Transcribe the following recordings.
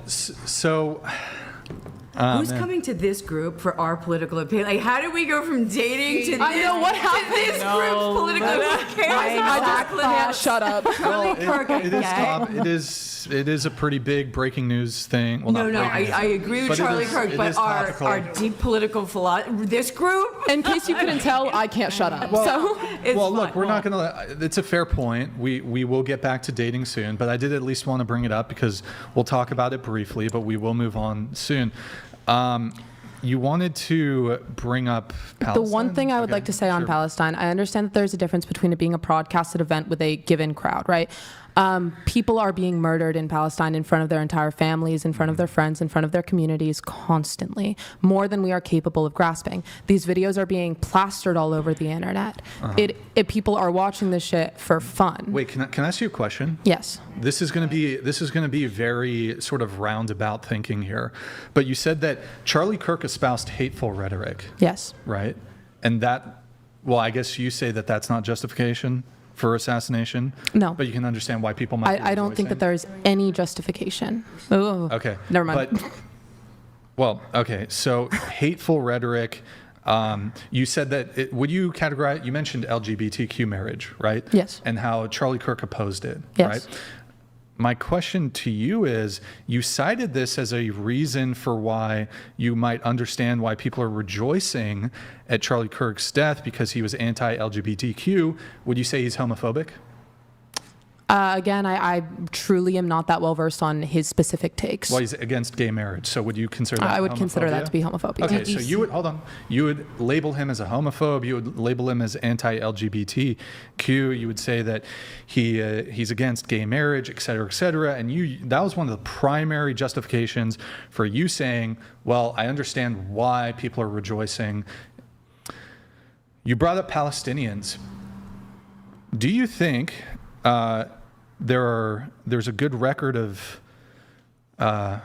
So. Who's coming to this group for our political opinion? Like, how did we go from dating to this, I know what happened. this group's political opinion? Who cares about Black Shut up. Charlie Kirk, It is a pretty big breaking news thing. Well, No, I agree with But Charlie Kirk, but our deep political philosophy, this group. In case you couldn't tell, I can't shut up. Look, we're not going to. It's a fair point. We will get back to dating soon, but I did at least want to bring it up because we'll talk about it briefly, but we will move on soon. You wanted to bring up Palestine? The one thing I would like to say on Palestine, I understand that there's a difference between it being a broadcasted event with a given crowd, right? People are being murdered in Palestine in front of their entire families, in front of their friends, in front of their communities constantly, more than we are capable of grasping. These videos are being plastered all over the internet. People are watching this shit for fun. Wait, can I ask you a question? Yes. This is going to be very sort of roundabout thinking here, but you said that Charlie Kirk espoused hateful rhetoric. Yes. Right, and that, well, I guess you say that that's not justification for assassination. No. But you can understand why people might. I don't think that there is any justification. Ooh. Okay. Never mind. Okay. So hateful rhetoric. You said that. Would you categorize? You mentioned LGBTQ marriage, right? Yes. And how Charlie Kirk opposed it. Yes. Right. My question to you is, you cited this as a reason for why you might understand why people are rejoicing at Charlie Kirk's death because he was anti-LGBTQ. Would you say he's homophobic? Again, I truly am not that well versed on his specific takes. Well, he's against gay marriage, so would you consider that I would homophobia? consider that to be homophobia. Okay, so you would label him as a homophobe, you would label him as anti-LGBTQ, you would say that he's against gay marriage, et cetera, and that was one of the primary justifications for you saying, well, I understand why people are rejoicing. You brought up Palestinians. Do you think there's a good record of how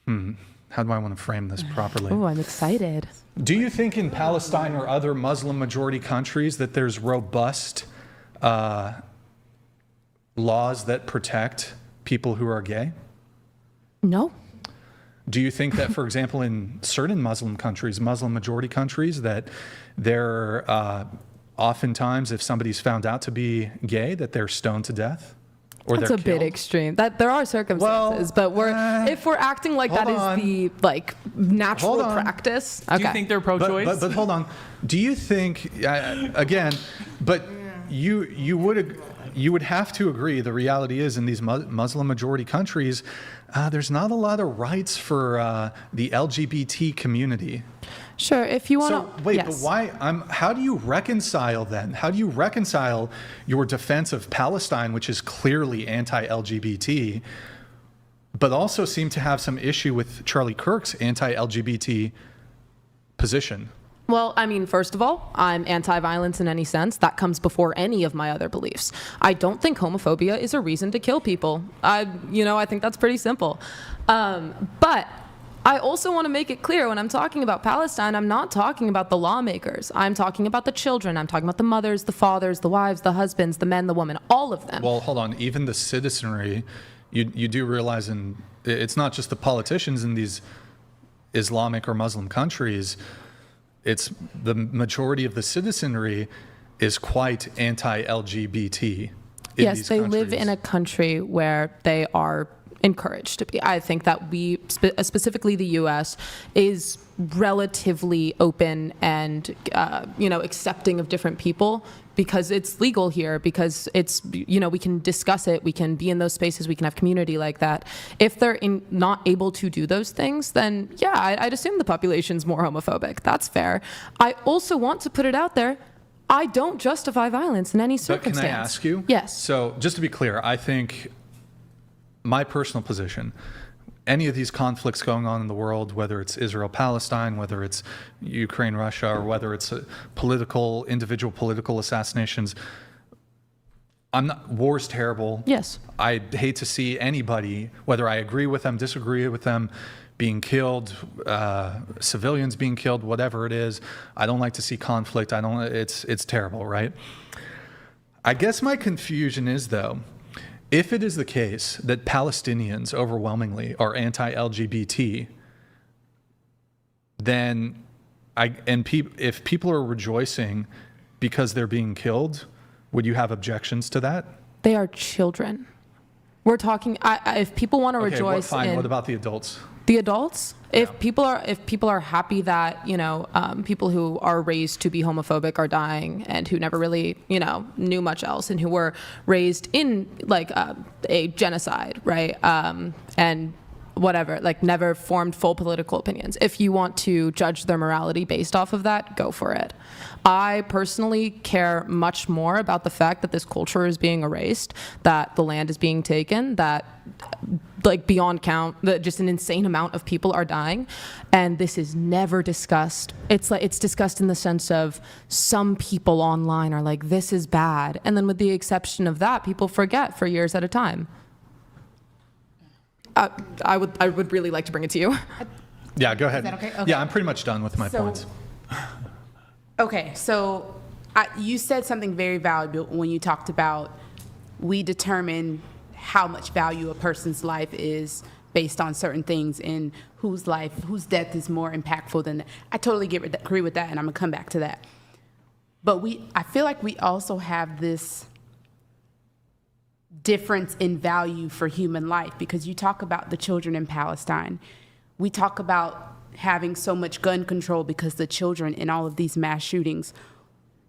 do I want to frame this properly? Oh, I'm excited. Do you think in Palestine or other Muslim majority countries that there's robust laws that protect people who are gay? No. Do you think that, for example, in certain Muslim countries, Muslim majority countries, that they're oftentimes, if somebody's found out to be gay, that they're stoned to death? Or that's they're a bit extreme. That there are circumstances, but if we're acting like that is the natural practice. Okay. Do you think they're pro-choice? But hold on. Do you think again? But you would have to agree. The reality is, in these Muslim majority countries, there's not a lot of rights for the LGBT community. Sure, if you want to. So wait, yes. But why? How do you reconcile then? How do you reconcile your defense of Palestine, which is clearly anti-LGBT, but also seem to have some issue with Charlie Kirk's anti-LGBT position? Well, I mean, first of all, I'm anti-violence in any sense. That comes before any of my other beliefs. I don't think homophobia is a reason to kill people. I think that's pretty simple. But I also want to make it clear when I'm talking about Palestine, I'm not talking about the lawmakers. I'm talking about the children. I'm talking about the mothers, the fathers, the wives, the husbands, the men, the women, all of them. Well, hold on. Even the citizenry, you do realize it's not just the politicians in these Islamic or Muslim countries. It's the majority of the citizenry is quite anti-LGBT. Yes, they live in a country where they are encouraged to be. I think that we, specifically the U.S., is relatively open and, accepting of different people because it's legal here, because it's, we can discuss it, we can be in those spaces, we can have community like that. If they're not able to do those things, then yeah, I'd assume the population's more homophobic. That's fair. I also want to put it out there, I don't justify violence in any circumstance. But can I ask you? Yes. So just to be clear, I think my personal position, any of these conflicts going on in the world, whether it's Israel-Palestine, whether it's Ukraine-Russia, or whether it's individual political assassinations, war's terrible. Yes. I hate to see anybody, whether I agree with them, disagree with them, being killed, civilians being killed, whatever it is. I don't like to see conflict. It's terrible, right? I guess my confusion is, though, if it is the case that Palestinians overwhelmingly are anti-LGBT, then if people are rejoicing because they're being killed, would you have objections to that? They are children. We're talking. If people want to rejoice, fine. What about the adults? The adults. Yeah. If people are happy that people who are raised to be homophobic are dying and who never really knew much else and who were raised in like a genocide, right? And whatever, like never formed full political opinions. If you want to judge their morality based off of that, go for it. I personally care much more about the fact that this culture is being erased, that the land is being taken, that like beyond count, that just an insane amount of people are dying, and this is never discussed. It's discussed in the sense of some people online are like, this is bad, and then with the exception of that, people forget for years at a time. I would really like to bring it to you. Yeah, go ahead. Is that okay? Okay. Yeah, I'm pretty much done with my points. Okay, so you said something very valuable when you talked about we determine how much value a person's life is based on certain things and whose death is more impactful than that. I totally agree with that, and I'm gonna come back to that. But I feel like we also have this difference in value for human life, because you talk about the children in Palestine. We talk about having so much gun control because the children in all of these mass shootings.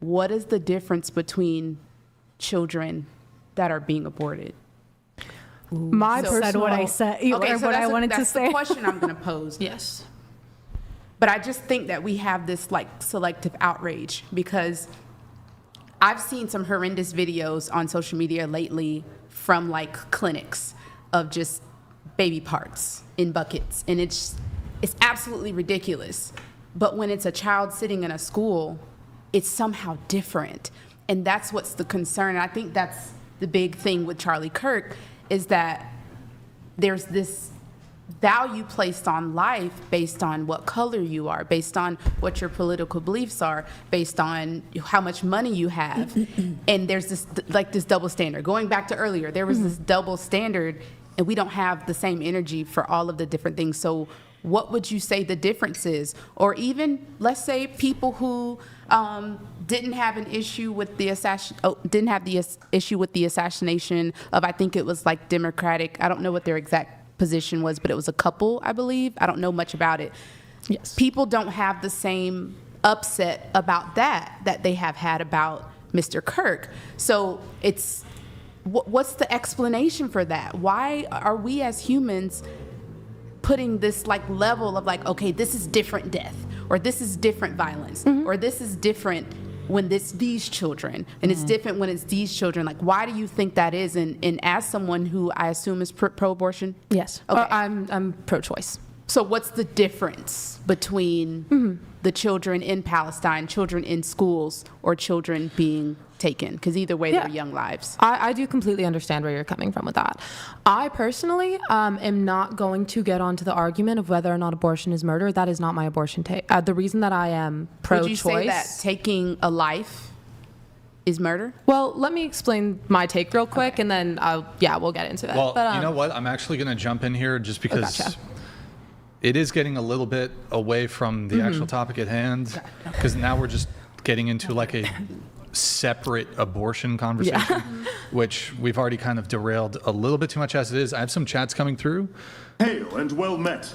What is the difference between children that are being aborted? My So- personal, Said what I said, or what I wanted to that's say. the question I'm going to pose. yes. But I just think that we have this like selective outrage, because I've seen some horrendous videos on social media lately from like clinics of just baby parts in buckets, and it's absolutely ridiculous. But when it's a child sitting in a school, it's somehow different, and that's what's the concern. I think that's the big thing with Charlie Kirk, is that there's this value placed on life based on what color you are, based on what your political beliefs are, based on how much money you have. And there's this double standard. Going back to earlier, there was this double standard, and we don't have the same energy for all of the different things. So what would you say the difference is? Or even, let's say, people who didn't have an issue with the issue with the assassination of, I think it was like Democratic, I don't know what their exact position was, but it was a couple, I believe. I don't know much about it. Yes. People don't have the same upset about that they have had about Mr. Kirk. So it's, what's the explanation for that? Why are we as humans putting this like level of like, okay, this is different death, or this is different violence, or this is different when it's these children, and it's different when it's these children? Like, why do you think that is? And as someone who I assume is pro-abortion? Yes. Okay. I'm pro-choice. So what's the difference between the children in Palestine, children in schools, or children being taken? Because either way, they're young lives. I do completely understand where you're coming from with that. I personally am not going to get onto the argument of whether or not abortion is murder. That is not my abortion take. The reason that I am pro-choice. Would you say that taking a life is murder? Well, let me explain my take real quick, and then we'll get into it. Well, But, you know what? I'm actually going to jump in here just because gotcha. it is getting a little bit away from the actual topic at hand, because now we're just getting into like a separate abortion conversation, which we've already kind of derailed a little bit too much as it is. I have some chats coming through. Hail and well met.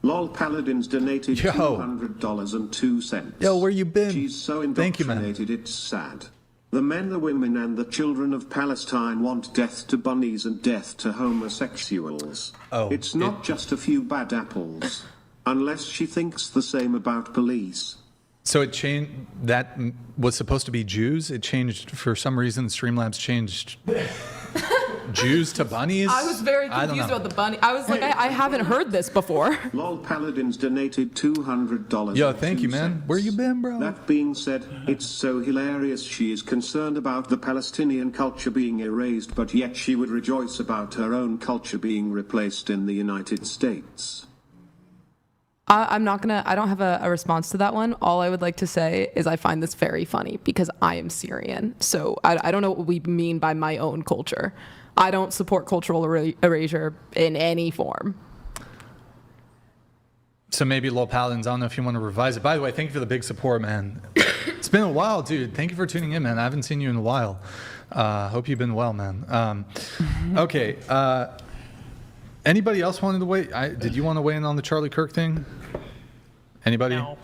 Lol Paladins donated $200.02. Yo, where you been? She's so Thank you, man. indoctrinated it's sad. The men, the women, and the children of Palestine want death to bunnies and death to homosexuals. Oh, it's not just a few bad apples. Unless she thinks the same about police. So it changed. That was supposed to be Jews. It changed for some reason. Streamlabs changed Jews to bunnies. I was very I don't confused know. about the bunny. I was like, I haven't heard this before. Lol Paladins donated $200. Yo, thank you, man. Where you been, bro? That being said, it's so hilarious she is concerned about the Palestinian culture being erased, but yet she would rejoice about her own culture being replaced in the United States. I don't have a response to that one. All I would like to say is I find this very funny because I am Syrian. So I don't know what we mean by my own culture. I don't support cultural erasure in any form. So maybe Lil Paladins, I don't know if you want to revise it. By the way, thank you for the big support, man. It's been a while, dude. Thank you for tuning in, man. I haven't seen you in a while. Hope you've been well, man. Okay. Anybody else wanted to weigh? Did you want to weigh in on the Charlie Kirk thing? Anybody? No.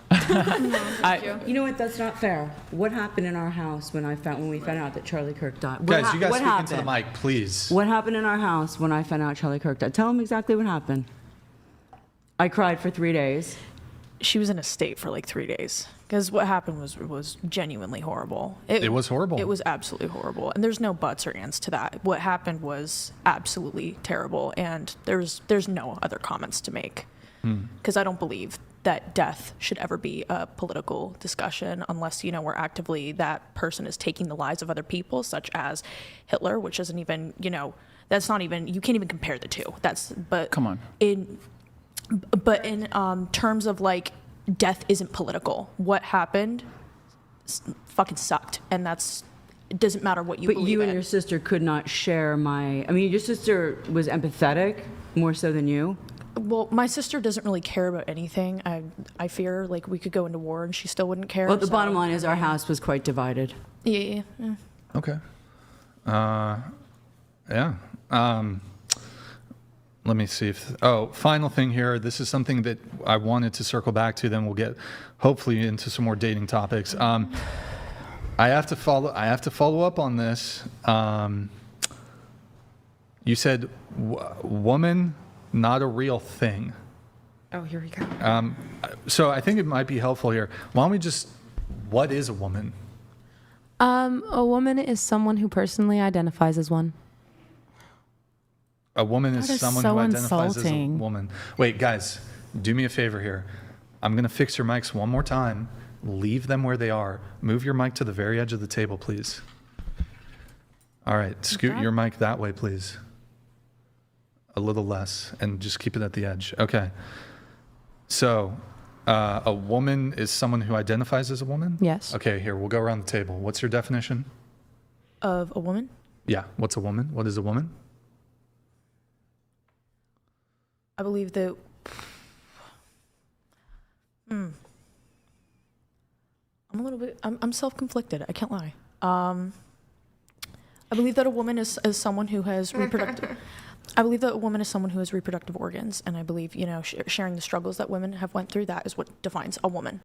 You know what? That's not fair. What happened in our house when we found out that Charlie Kirk died? Guys, you guys what speak happened? into the mic, please. What happened in our house when I found out Charlie Kirk died? Tell them exactly what happened. I cried for 3 days. She was in a state for like 3 days because what happened was genuinely horrible. It was horrible. It was absolutely horrible, and there's no buts or ands to that. What happened was absolutely terrible, and there's no other comments to make because I don't believe that death should ever be a political discussion unless, you know, we're actively, that person is taking the lives of other people, such as Hitler, which isn't even, you know, that's not even, you can't even compare the two. Come on. In terms of like, death isn't political. What happened fucking sucked. And it doesn't matter what you believe in. But you and your sister could not share your sister was empathetic more so than you. Well, my sister doesn't really care about anything. I fear like we could go into war and she still wouldn't care. Well, the bottom line is our house was quite divided. Yeah. Okay. Yeah. Let me see final thing here. This is something that I wanted to circle back to. Then we'll get hopefully into some more dating topics. I have to follow up on this. You said woman, not a real thing. Oh, here we go. So I think it might be helpful here. Why don't we what is a woman? A woman is someone who personally identifies as one. A woman is That is someone so who identifies insulting. as a woman. Wait, guys, do me a favor here. I'm going to fix your mics one more time. Leave them where they are. Move your mic to the very edge of the table, please. All right, scoot your mic that way, please. A little less, and just keep it at the edge. Okay. So, a woman is someone who identifies as a woman? Yes. Okay, here, we'll go around the table. What's your definition? Of a woman? Yeah, what's a woman? What is a woman? I believe that. I'm a little bit. I'm self-conflicted. I can't lie. I believe that a woman is someone who has reproductive. I believe that a woman is someone who has reproductive organs, and I believe, you know, sharing the struggles that women have went through, that is what defines a woman.